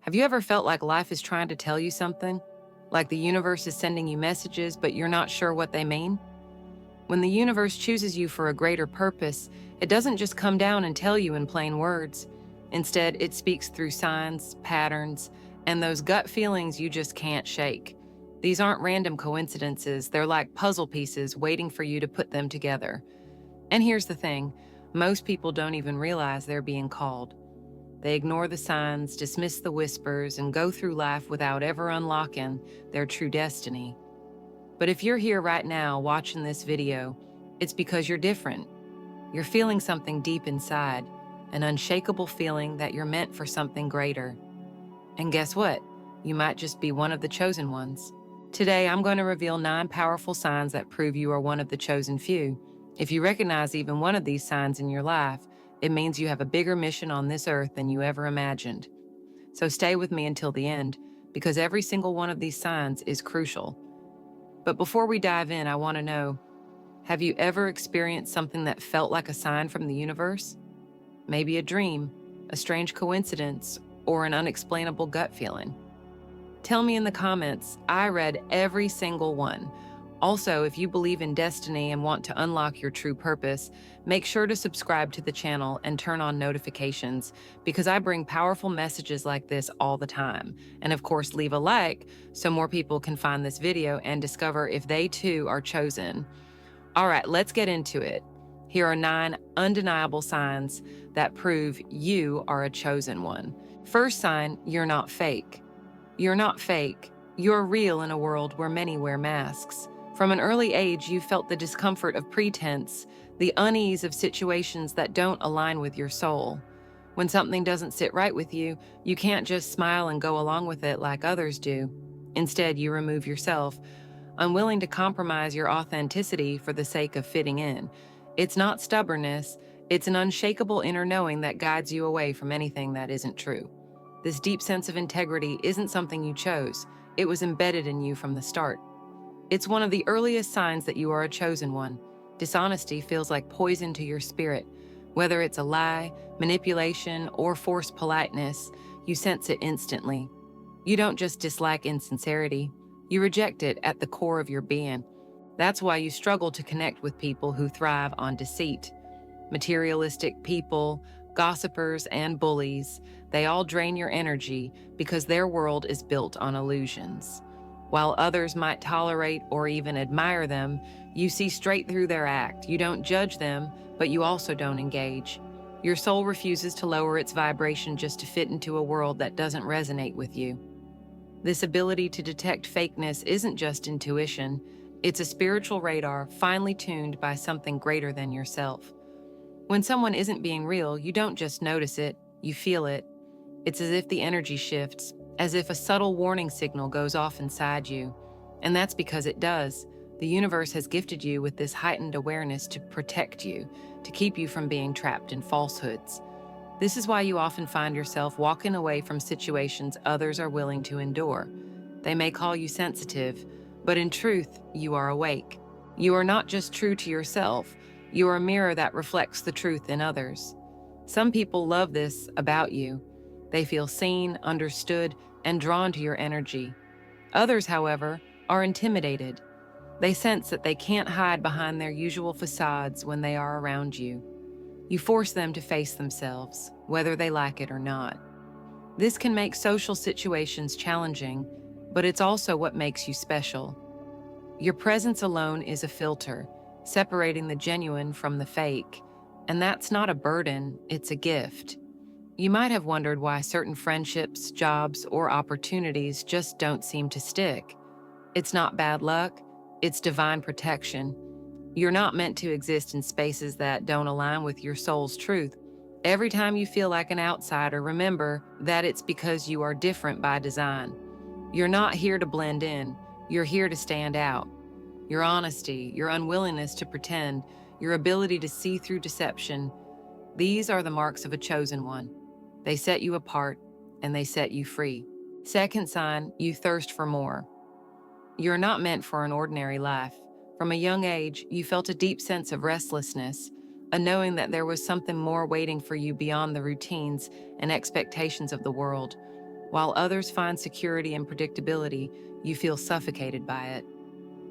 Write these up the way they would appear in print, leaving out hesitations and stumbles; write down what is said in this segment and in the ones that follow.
Have you ever felt like life is trying to tell you something? Like the universe is sending you messages, but you're not sure what they mean? When the universe chooses you for a greater purpose, it doesn't just come down and tell you in plain words. Instead, it speaks through signs, patterns, and those gut feelings you just can't shake. These aren't random coincidences, they're like puzzle pieces waiting for you to put them together. And here's the thing, most people don't even realize they're being called. They ignore the signs, dismiss the whispers, and go through life without ever unlocking their true destiny. But if you're here right now watching this video, it's because you're different. You're feeling something deep inside, an unshakable feeling that you're meant for something greater. And guess what? You might just be one of the chosen ones. Today, I'm going to reveal 9 powerful signs that prove you are one of the chosen few. If you recognize even one of these signs in your life, it means you have a bigger mission on this earth than you ever imagined. So stay with me until the end, because every single one of these signs is crucial. But before we dive in, I want to know, have you ever experienced something that felt like a sign from the universe? Maybe a dream, a strange coincidence, or an unexplainable gut feeling? Tell me in the comments. I read every single one. Also, if you believe in destiny and want to unlock your true purpose, make sure to subscribe to the channel and turn on notifications because I bring powerful messages like this all the time. And of course, leave a like so more people can find this video and discover if they too are chosen. All right, let's get into it. Here are 9 undeniable signs that prove you are a chosen one. First sign, you're not fake. You're not fake. You're real in a world where many wear masks. From an early age, you felt the discomfort of pretense, the unease of situations that don't align with your soul. When something doesn't sit right with you, you can't just smile and go along with it like others do. Instead, you remove yourself, unwilling to compromise your authenticity for the sake of fitting in. It's not stubbornness, it's an unshakable inner knowing that guides you away from anything that isn't true. This deep sense of integrity isn't something you chose, it was embedded in you from the start. It's one of the earliest signs that you are a chosen one. Dishonesty feels like poison to your spirit. Whether it's a lie, manipulation, or forced politeness, you sense it instantly. You don't just dislike insincerity, you reject it at the core of your being. That's why you struggle to connect with people who thrive on deceit. Materialistic people, gossipers, and bullies, they all drain your energy because their world is built on illusions. While others might tolerate or even admire them, you see straight through their act. You don't judge them, but you also don't engage. Your soul refuses to lower its vibration just to fit into a world that doesn't resonate with you. This ability to detect fakeness isn't just intuition, it's a spiritual radar finely tuned by something greater than yourself. When someone isn't being real, you don't just notice it, you feel it. It's as if the energy shifts, as if a subtle warning signal goes off inside you. And that's because it does. The universe has gifted you with this heightened awareness to protect you, to keep you from being trapped in falsehoods. This is why you often find yourself walking away from situations others are willing to endure. They may call you sensitive, but in truth, you are awake. You are not just true to yourself, you are a mirror that reflects the truth in others. Some people love this about you. They feel seen, understood, and drawn to your energy. Others, however, are intimidated. They sense that they can't hide behind their usual facades when they are around you. You force them to face themselves, whether they like it or not. This can make social situations challenging, but it's also what makes you special. Your presence alone is a filter, separating the genuine from the fake, and that's not a burden, it's a gift. You might have wondered why certain friendships, jobs, or opportunities just don't seem to stick. It's not bad luck, it's divine protection. You're not meant to exist in spaces that don't align with your soul's truth. Every time you feel like an outsider, remember that it's because you are different by design. You're not here to blend in, you're here to stand out. Your honesty, your unwillingness to pretend, your ability to see through deception, these are the marks of a chosen one. They set you apart, and they set you free. Second sign, you thirst for more. You're not meant for an ordinary life. From a young age, you felt a deep sense of restlessness, a knowing that there was something more waiting for you beyond the routines and expectations of the world. While others find security and predictability, you feel suffocated by it.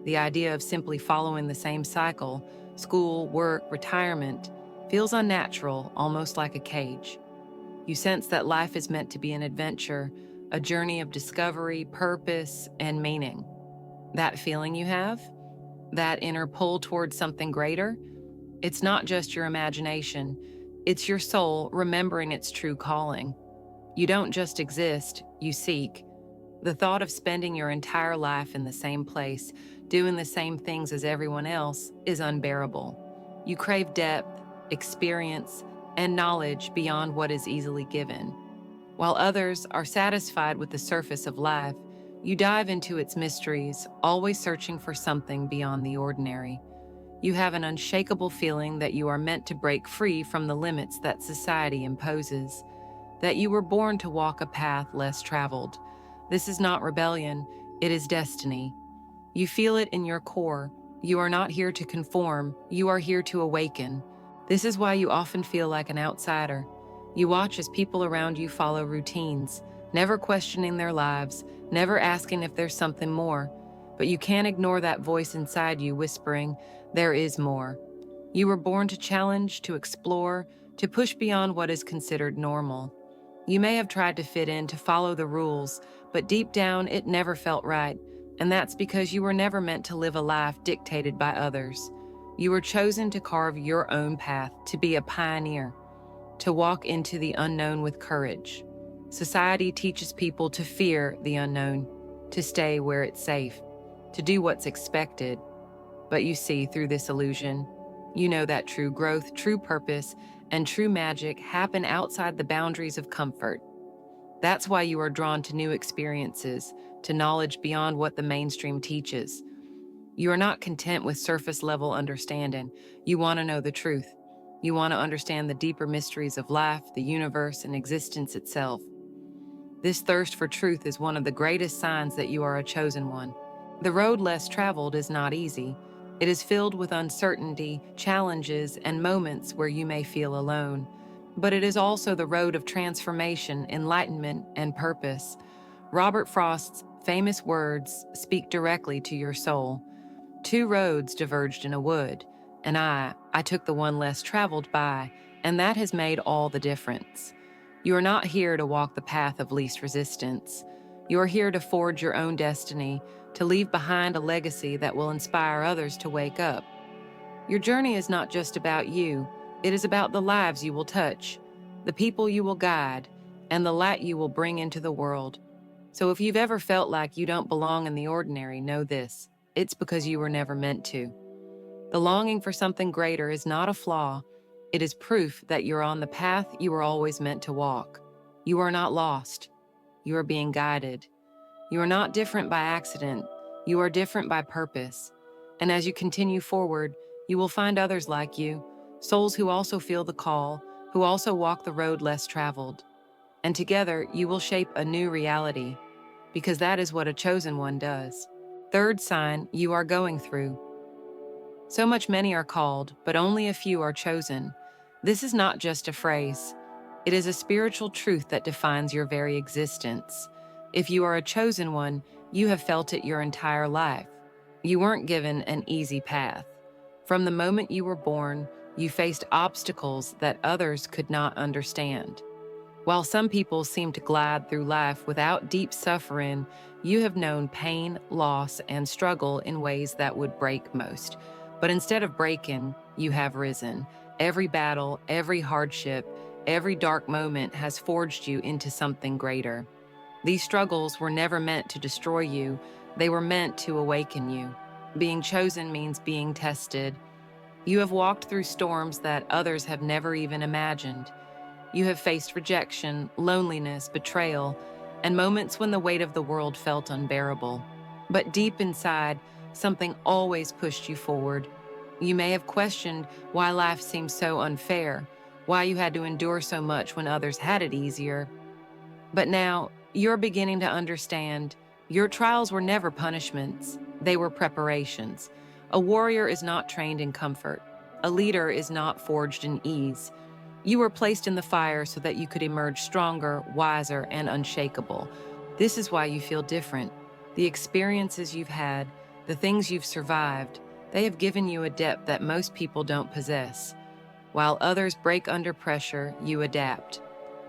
The idea of simply following the same cycle, school, work, retirement, feels unnatural, almost like a cage. You sense that life is meant to be an adventure, a journey of discovery, purpose, and meaning. That feeling you have, that inner pull towards something greater, it's not just your imagination, it's your soul remembering its true calling. You don't just exist, you seek. The thought of spending your entire life in the same place, doing the same things as everyone else, is unbearable. You crave depth, experience, and knowledge beyond what is easily given. While others are satisfied with the surface of life, you dive into its mysteries, always searching for something beyond the ordinary. You have an unshakable feeling that you are meant to break free from the limits that society imposes, that you were born to walk a path less traveled. This is not rebellion, it is destiny. You feel it in your core. You are not here to conform, you are here to awaken. This is why you often feel like an outsider. You watch as people around you follow routines, never questioning their lives, never asking if there's something more. But you can't ignore that voice inside you whispering, there is more. You were born to challenge, to explore, to push beyond what is considered normal. You may have tried to fit in, to follow the rules, but deep down it never felt right, and that's because you were never meant to live a life dictated by others. You were chosen to carve your own path, to be a pioneer, to walk into the unknown with courage. Society teaches people to fear the unknown, to stay where it's safe, to do what's expected. But you see through this illusion, you know that true growth, true purpose, and true magic happen outside the boundaries of comfort. That's why you are drawn to new experiences, to knowledge beyond what the mainstream teaches. You are not content with surface-level understanding. You want to know the truth. You want to understand the deeper mysteries of life, the universe, and existence itself. This thirst for truth is one of the greatest signs that you are a chosen one. The road less traveled is not easy. It is filled with uncertainty, challenges, and moments where you may feel alone. But it is also the road of transformation, enlightenment, and purpose. Robert Frost's famous words speak directly to your soul. Two roads diverged in a wood, and I took the one less traveled by, and that has made all the difference. You are not here to walk the path of least resistance. You are here to forge your own destiny, to leave behind a legacy that will inspire others to wake up. Your journey is not just about you, it is about the lives you will touch, the people you will guide, and the light you will bring into the world. So if you've ever felt like you don't belong in the ordinary, know this: it's because you were never meant to. The longing for something greater is not a flaw, it is proof that you're on the path you were always meant to walk. You are not lost, you are being guided. You are not different by accident, you are different by purpose. And as you continue forward, you will find others like you, souls who also feel the call, who also walk the road less traveled. And together, you will shape a new reality, because that is what a chosen one does. Third sign you are going through. So much many are called, but only a few are chosen. This is not just a phrase. It is a spiritual truth that defines your very existence. If you are a chosen one, you have felt it your entire life. You weren't given an easy path. From the moment you were born, you faced obstacles that others could not understand. While some people seem to glide through life without deep suffering, you have known pain, loss, and struggle in ways that would break most. But instead of breaking, you have risen. Every battle, every hardship, every dark moment has forged you into something greater. These struggles were never meant to destroy you, they were meant to awaken you. Being chosen means being tested. You have walked through storms that others have never even imagined. You have faced rejection, loneliness, betrayal, and moments when the weight of the world felt unbearable. But deep inside, something always pushed you forward. You may have questioned why life seemed so unfair, why you had to endure so much when others had it easier. But now, you're beginning to understand your trials were never punishments, they were preparations. A warrior is not trained in comfort. A leader is not forged in ease. You were placed in the fire so that you could emerge stronger, wiser, and unshakable. This is why you feel different. The experiences you've had, the things you've survived, they have given you a depth that most people don't possess. While others break under pressure, you adapt.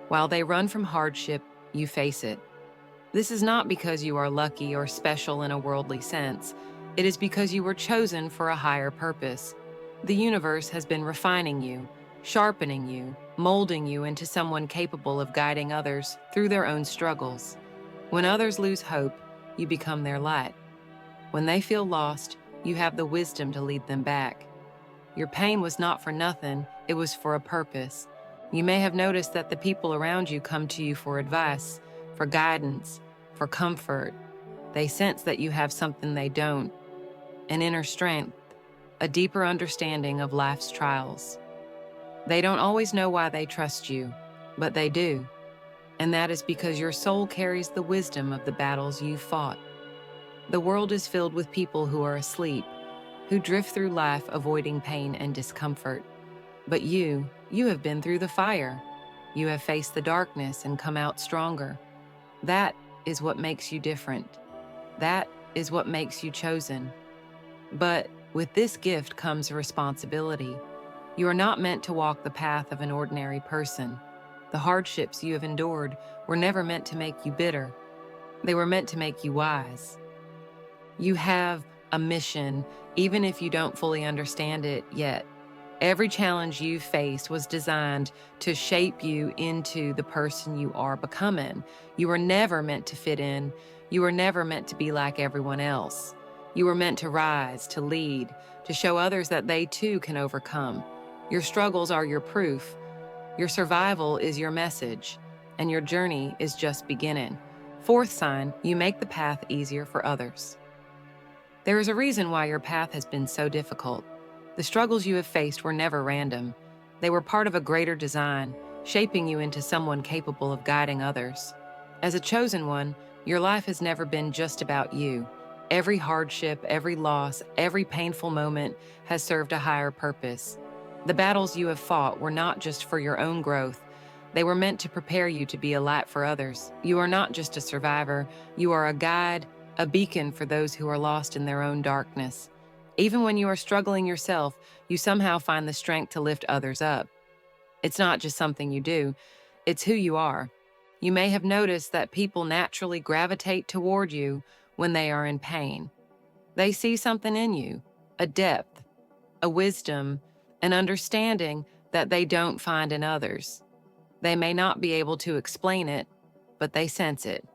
While they run from hardship, you face it. This is not because you are lucky or special in a worldly sense. It is because you were chosen for a higher purpose. The universe has been refining you, sharpening you, molding you into someone capable of guiding others through their own struggles. When others lose hope, you become their light. When they feel lost, you have the wisdom to lead them back. Your pain was not for nothing, it was for a purpose. You may have noticed that the people around you come to you for advice, for guidance, for comfort. They sense that you have something they don't, an inner strength, a deeper understanding of life's trials. They don't always know why they trust you, but they do. And that is because your soul carries the wisdom of the battles you've fought. The world is filled with people who are asleep, who drift through life avoiding pain and discomfort. But you have been through the fire. You have faced the darkness and come out stronger. That is what makes you different. That is what makes you chosen. But with this gift comes a responsibility. You are not meant to walk the path of an ordinary person. The hardships you have endured were never meant to make you bitter. They were meant to make you wise. You have a mission, even if you don't fully understand it yet. Every challenge you've faced was designed to shape you into the person you are becoming. You were never meant to fit in. You were never meant to be like everyone else. You were meant to rise, to lead, to show others that they too can overcome. Your struggles are your proof. Your survival is your message, and your journey is just beginning. Fourth sign, you make the path easier for others. There is a reason why your path has been so difficult. The struggles you have faced were never random. They were part of a greater design, shaping you into someone capable of guiding others. As a chosen one, your life has never been just about you. Every hardship, every loss, every painful moment has served a higher purpose. The battles you have fought were not just for your own growth. They were meant to prepare you to be a light for others. You are not just a survivor. You are a guide, a beacon for those who are lost in their own darkness. Even when you are struggling yourself, you somehow find the strength to lift others up. It's not just something you do, it's who you are. You may have noticed that people naturally gravitate toward you when they are in pain. They see something in you, a depth, a wisdom, an understanding that they don't find in others. They may not be able to explain it, but they sense it.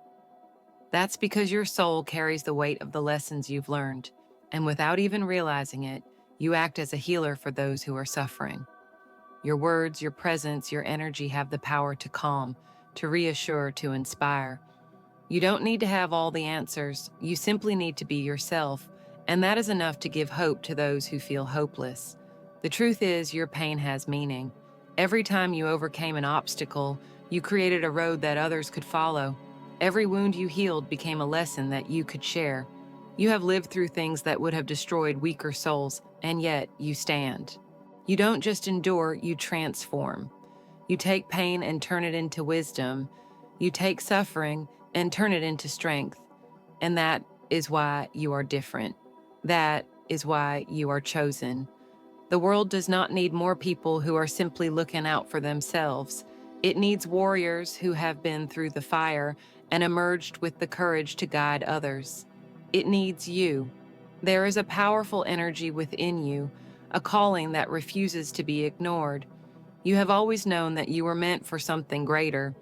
That's because your soul carries the weight of the lessons you've learned, and without even realizing it, you act as a healer for those who are suffering. Your words, your presence, your energy have the power to calm, to reassure, to inspire. You don't need to have all the answers, you simply need to be yourself, and that is enough to give hope to those who feel hopeless. The truth is, your pain has meaning. Every time you overcame an obstacle, you created a road that others could follow. Every wound you healed became a lesson that you could share. You have lived through things that would have destroyed weaker souls, and yet you stand. You don't just endure, you transform. You take pain and turn it into wisdom. You take suffering and turn it into strength. And that is why you are different. That is why you are chosen. The world does not need more people who are simply looking out for themselves. It needs warriors who have been through the fire and emerged with the courage to guide others. It needs you. There is a powerful energy within you, a calling that refuses to be ignored. You have always known that you were meant for something greater,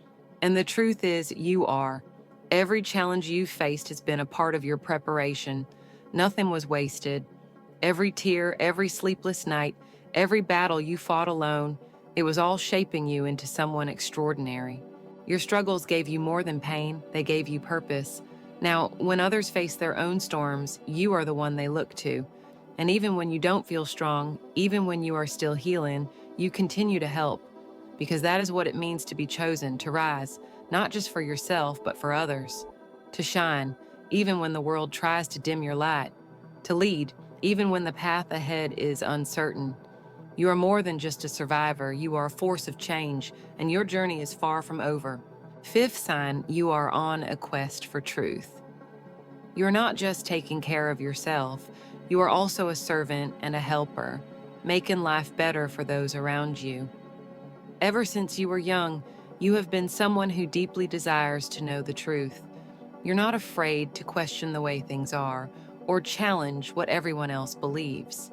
and the truth is you are. Every challenge you've faced has been a part of your preparation. Nothing was wasted. Every tear, every sleepless night, every battle you fought alone, it was all shaping you into someone extraordinary. Your struggles gave you more than pain, they gave you purpose. Now, when others face their own storms, you are the one they look to. And even when you don't feel strong, even when you are still healing, you continue to help. Because that is what it means to be chosen, to rise, not just for yourself, but for others. To shine, even when the world tries to dim your light. To lead, even when the path ahead is uncertain. You are more than just a survivor, you are a force of change, and your journey is far from over. Fifth sign, you are on a quest for truth. You're not just taking care of yourself, you are also a servant and a helper, making life better for those around you. Ever since you were young, you have been someone who deeply desires to know the truth. You're not afraid to question the way things are or challenge what everyone else believes.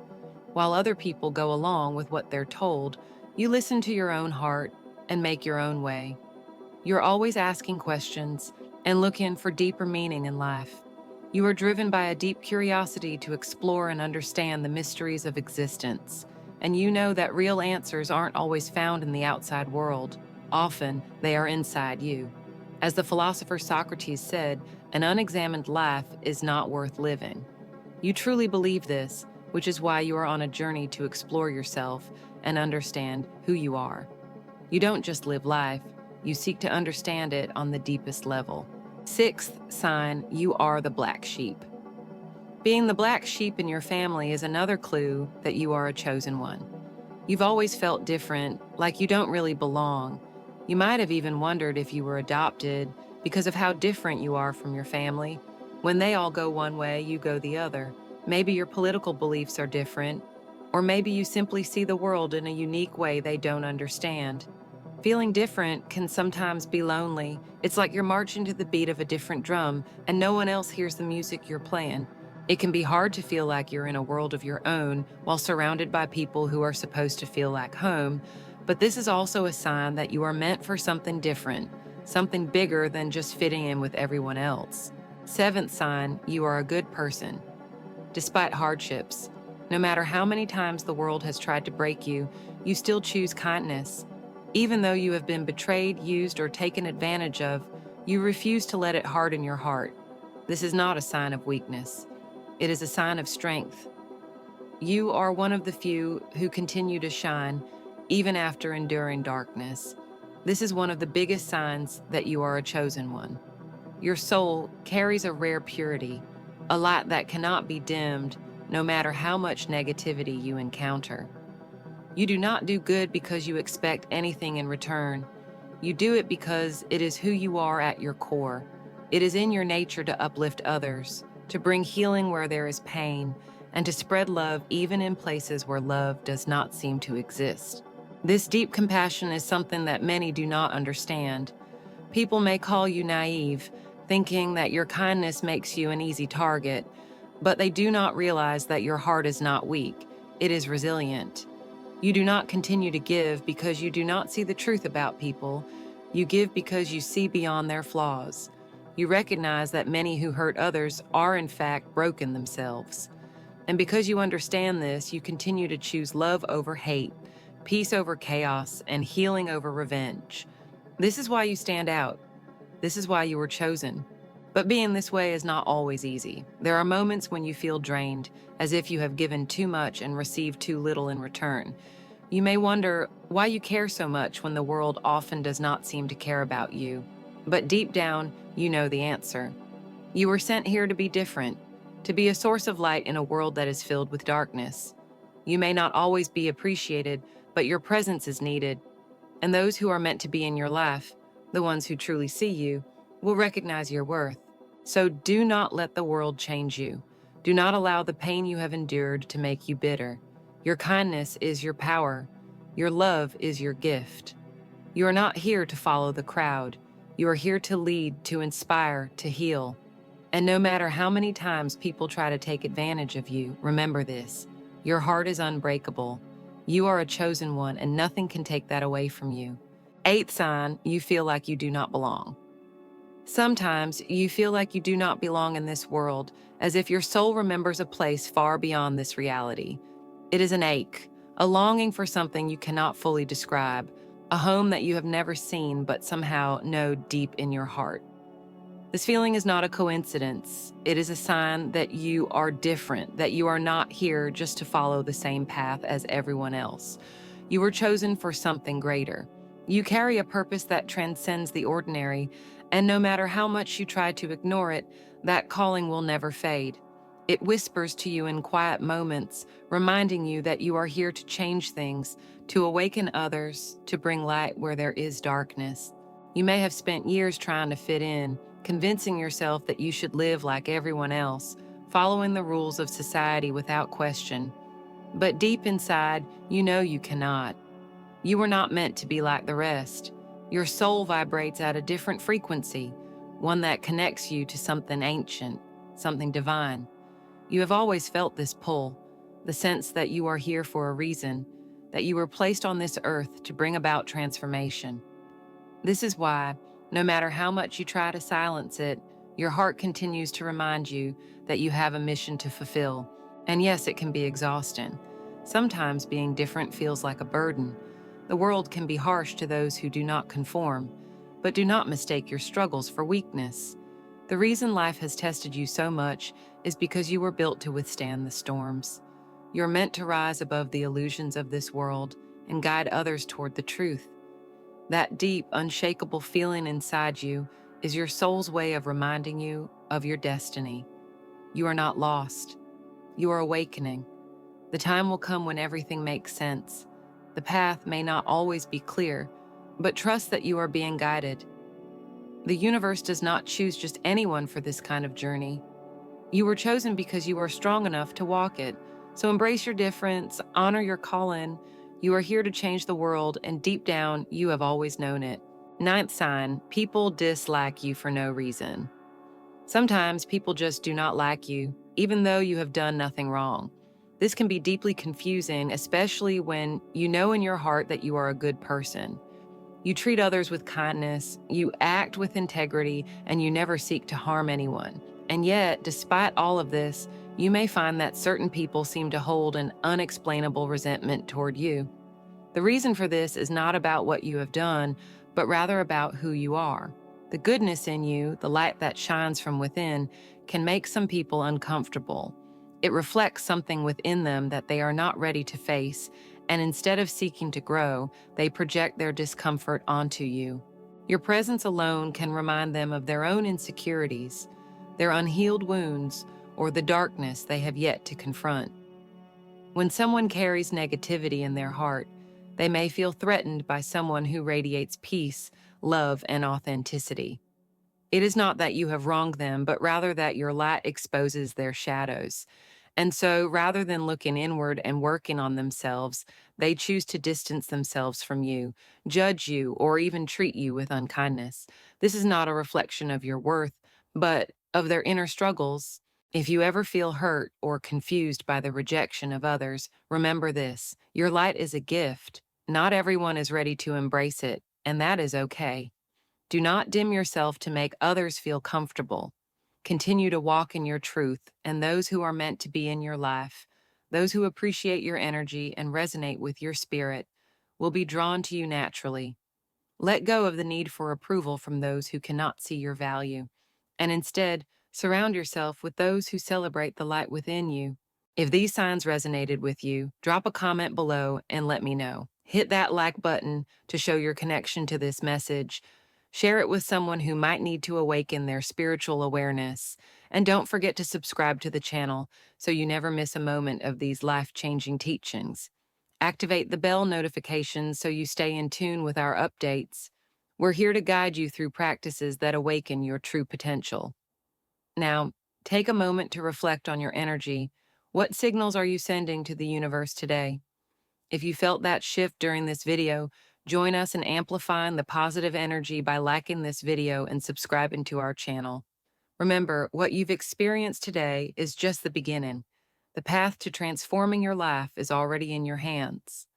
While other people go along with what they're told, you listen to your own heart and make your own way. You're always asking questions and looking for deeper meaning in life. You are driven by a deep curiosity to explore and understand the mysteries of existence. And you know that real answers aren't always found in the outside world. Often, they are inside you. As the philosopher Socrates said, an unexamined life is not worth living. You truly believe this, which is why you are on a journey to explore yourself and understand who you are. You don't just live life, you seek to understand it on the deepest level. Sixth sign, you are the black sheep. Being the black sheep in your family is another clue that you are a chosen one. You've always felt different, like you don't really belong. You might have even wondered if you were adopted because of how different you are from your family. When they all go one way, you go the other. Maybe your political beliefs are different, or maybe you simply see the world in a unique way they don't understand. Feeling different can sometimes be lonely. It's like you're marching to the beat of a different drum and no one else hears the music you're playing. It can be hard to feel like you're in a world of your own while surrounded by people who are supposed to feel like home, but this is also a sign that you are meant for something different, something bigger than just fitting in with everyone else. Seventh sign, you are a good person. Despite hardships, no matter how many times the world has tried to break you, you still choose kindness. Even though you have been betrayed, used, or taken advantage of, you refuse to let it harden your heart. This is not a sign of weakness. It is a sign of strength. You are one of the few who continue to shine, even after enduring darkness. This is one of the biggest signs that you are a chosen one. Your soul carries a rare purity, a light that cannot be dimmed, no matter how much negativity you encounter. You do not do good because you expect anything in return. You do it because it is who you are at your core. It is in your nature to uplift others, to bring healing where there is pain, and to spread love even in places where love does not seem to exist. This deep compassion is something that many do not understand. People may call you naive, thinking that your kindness makes you an easy target, but they do not realize that your heart is not weak, it is resilient. You do not continue to give because you do not see the truth about people. You give because you see beyond their flaws. You recognize that many who hurt others are in fact broken themselves. And because you understand this, you continue to choose love over hate, peace over chaos, and healing over revenge. This is why you stand out. This is why you were chosen. But being this way is not always easy. There are moments when you feel drained, as if you have given too much and received too little in return. You may wonder why you care so much when the world often does not seem to care about you. But deep down, you know the answer. You were sent here to be different, to be a source of light in a world that is filled with darkness. You may not always be appreciated, but your presence is needed. And those who are meant to be in your life, the ones who truly see you, will recognize your worth. So do not let the world change you. Do not allow the pain you have endured to make you bitter. Your kindness is your power. Your love is your gift. You are not here to follow the crowd. You are here to lead, to inspire, to heal. And no matter how many times people try to take advantage of you, remember this: your heart is unbreakable. You are a chosen one, and nothing can take that away from you. Eighth sign, you feel like you do not belong. Sometimes you feel like you do not belong in this world, as if your soul remembers a place far beyond this reality. It is an ache, a longing for something you cannot fully describe, a home that you have never seen but somehow know deep in your heart. This feeling is not a coincidence. It is a sign that you are different, that you are not here just to follow the same path as everyone else. You were chosen for something greater. You carry a purpose that transcends the ordinary, and no matter how much you try to ignore it, that calling will never fade. It whispers to you in quiet moments, reminding you that you are here to change things, to awaken others, to bring light where there is darkness. You may have spent years trying to fit in, convincing yourself that you should live like everyone else, following the rules of society without question. But deep inside, you know you cannot. You were not meant to be like the rest. Your soul vibrates at a different frequency, one that connects you to something ancient, something divine. You have always felt this pull, the sense that you are here for a reason, that you were placed on this earth to bring about transformation. This is why, no matter how much you try to silence it, your heart continues to remind you that you have a mission to fulfill. And yes, it can be exhausting. Sometimes being different feels like a burden. The world can be harsh to those who do not conform, but do not mistake your struggles for weakness. The reason life has tested you so much is because you were built to withstand the storms. You're meant to rise above the illusions of this world and guide others toward the truth. That deep, unshakable feeling inside you is your soul's way of reminding you of your destiny. You are not lost. You are awakening. The time will come when everything makes sense. The path may not always be clear, but trust that you are being guided. The universe does not choose just anyone for this kind of journey. You were chosen because you are strong enough to walk it. So embrace your difference, honor your calling. You are here to change the world, and deep down, you have always known it. Ninth sign, people dislike you for no reason. Sometimes people just do not like you, even though you have done nothing wrong. This can be deeply confusing, especially when you know in your heart that you are a good person. You treat others with kindness, you act with integrity, and you never seek to harm anyone. And yet, despite all of this, you may find that certain people seem to hold an unexplainable resentment toward you. The reason for this is not about what you have done, but rather about who you are. The goodness in you, the light that shines from within, can make some people uncomfortable. It reflects something within them that they are not ready to face, and instead of seeking to grow, they project their discomfort onto you. Your presence alone can remind them of their own insecurities, their unhealed wounds, or the darkness they have yet to confront. When someone carries negativity in their heart, they may feel threatened by someone who radiates peace, love, and authenticity. It is not that you have wronged them, but rather that your light exposes their shadows. And so, rather than looking inward and working on themselves, they choose to distance themselves from you, judge you, or even treat you with unkindness. This is not a reflection of your worth, but of their inner struggles. If you ever feel hurt or confused by the rejection of others, remember this: your light is a gift. Not everyone is ready to embrace it, and that is okay. Do not dim yourself to make others feel comfortable. Continue to walk in your truth, and those who are meant to be in your life, those who appreciate your energy and resonate with your spirit, will be drawn to you naturally. Let go of the need for approval from those who cannot see your value, and instead, surround yourself with those who celebrate the light within you. If these signs resonated with you, drop a comment below and let me know. Hit that like button to show your connection to this message. Share it with someone who might need to awaken their spiritual awareness. And don't forget to subscribe to the channel so you never miss a moment of these life-changing teachings. Activate the bell notifications so you stay in tune with our updates. We're here to guide you through practices that awaken your true potential. Now, take a moment to reflect on your energy. What signals are you sending to the universe today? If you felt that shift during this video, join us in amplifying the positive energy by liking this video and subscribing to our channel. Remember, what you've experienced today is just the beginning. The path to transforming your life is already in your hands.